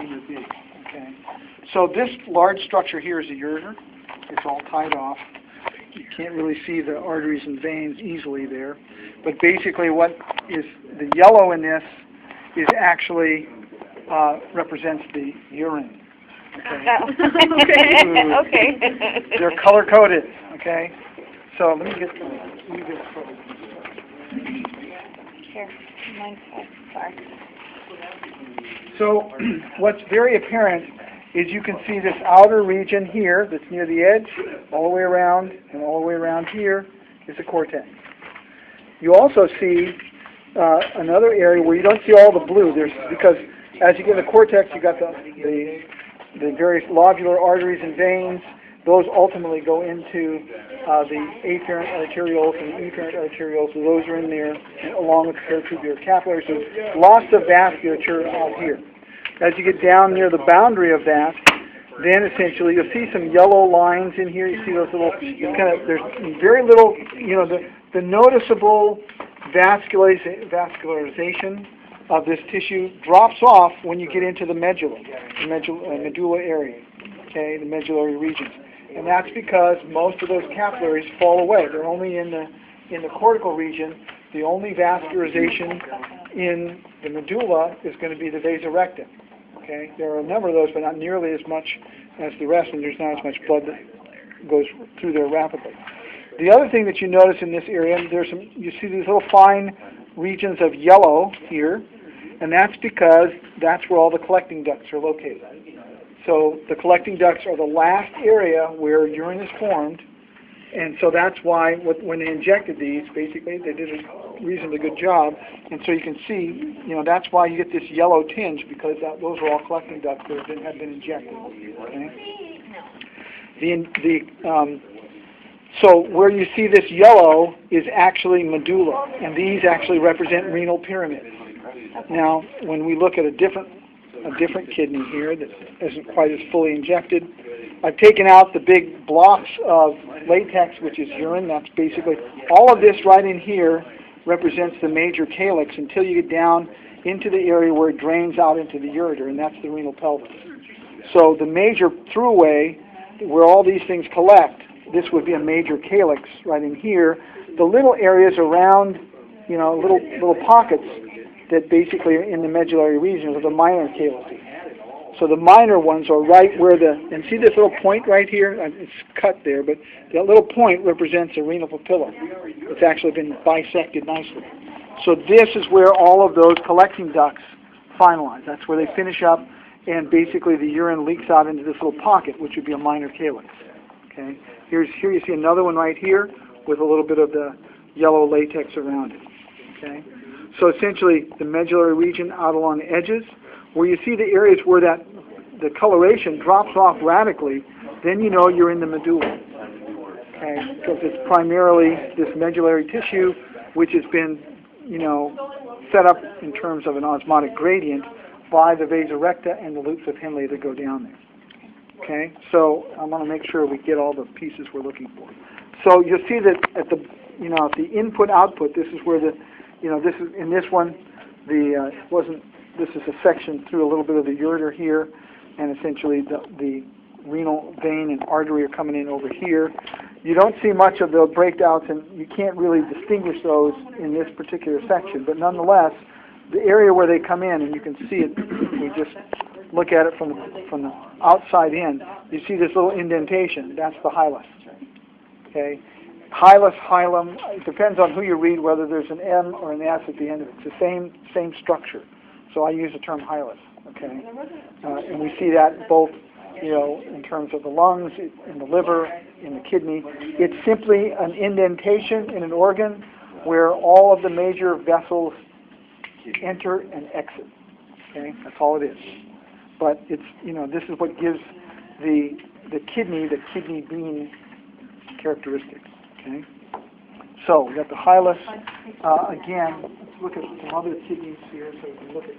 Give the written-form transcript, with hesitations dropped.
the big. Okay. So this large structure here is a ureter. It's all tied off. You can't really see the arteries and veins easily there. But basically what is the yellow in this is actually represents the urine. Okay. Okay. They're color-coded, okay? So let me get Here, mine's sorry. So what's very apparent is you can see this outer region here that's near the edge, all the way around, and all the way around here is the cortex. You also see another area where you don't see all the blue. There's because as you get in the cortex, you got the various lobular arteries and veins. Those ultimately go into the afferent arterioles and the efferent arterioles. So those are in there, along with the peritubular capillaries. So lots of vasculature out here. As you get down near the boundary of that, then essentially you'll see some yellow lines in here. You see those little there's very little, the noticeable vascularization of this tissue drops off when you get into the medulla, medulla area, okay, the medullary regions. And that's because most of those capillaries fall away. They're only in the cortical region. The only vascularization in the medulla is going to be the vasorectum. Okay, there are a number of those, but not nearly as much as the rest, and there's not as much blood that goes through there rapidly. The other thing that you notice in this area, you see these little fine regions of yellow here, and that's because that's where all the collecting ducts are located. So the collecting ducts are the last area where urine is formed, and so that's why when they injected these, basically they did a reasonably good job. And so you can see, that's why you get this yellow tinge, because those are all collecting ducts that have been injected. Okay? So where you see this yellow is actually medulla, and these actually represent renal pyramids. Now, when we look at a different kidney here that isn't quite as fully injected, I've taken out the big blocks of latex, which is urine. That's basically all of this right in here represents the major calyx until you get down into the area where it drains out into the ureter, and that's the renal pelvis. So the major throughway, where all these things collect, this would be a major calyx right in here. The little areas around, little pockets that basically are in the medullary region are the minor calyces. So the minor ones are right where and see this little point right here? It's cut there, but that little point represents a renal papilla. It's actually been bisected nicely. So this is where all of those collecting ducts finalize. That's where they finish up, and basically the urine leaks out into this little pocket, which would be a minor calyx. Okay. Here you see another one right here with a little bit of the yellow latex around it. Okay. So essentially the medullary region out along the edges, where you see the areas where the coloration drops off radically, then you know you're in the medulla. Okay, because it's primarily this medullary tissue which has been, set up in terms of an osmotic gradient by the vasorecta and the loops of Henle that go down there. Okay, so I want to make sure we get all the pieces we're looking for. So you'll see that at the input-output, this is where this is in this one, this is a section through a little bit of the ureter here, and essentially the renal vein and artery are coming in over here. You don't see much of the breakdowns, and you can't really distinguish those in this particular section, but nonetheless, the area where they come in, and you can see it, we just look at it from the outside in, you see this little indentation. That's the hilus. Okay, hilus, hilum. It depends on who you read, whether there's an M or an S at the end of it. It's the same structure. So I use the term hilus. Okay, and we see that both, in terms of the lungs, in the liver, in the kidney. It's simply an indentation in an organ where all of the major vessels enter and exit. Okay, that's all it is. But it's, this is what gives the kidney bean characteristics. Okay, so we got the hilus. Again, let's look at some other kidneys here so we can look at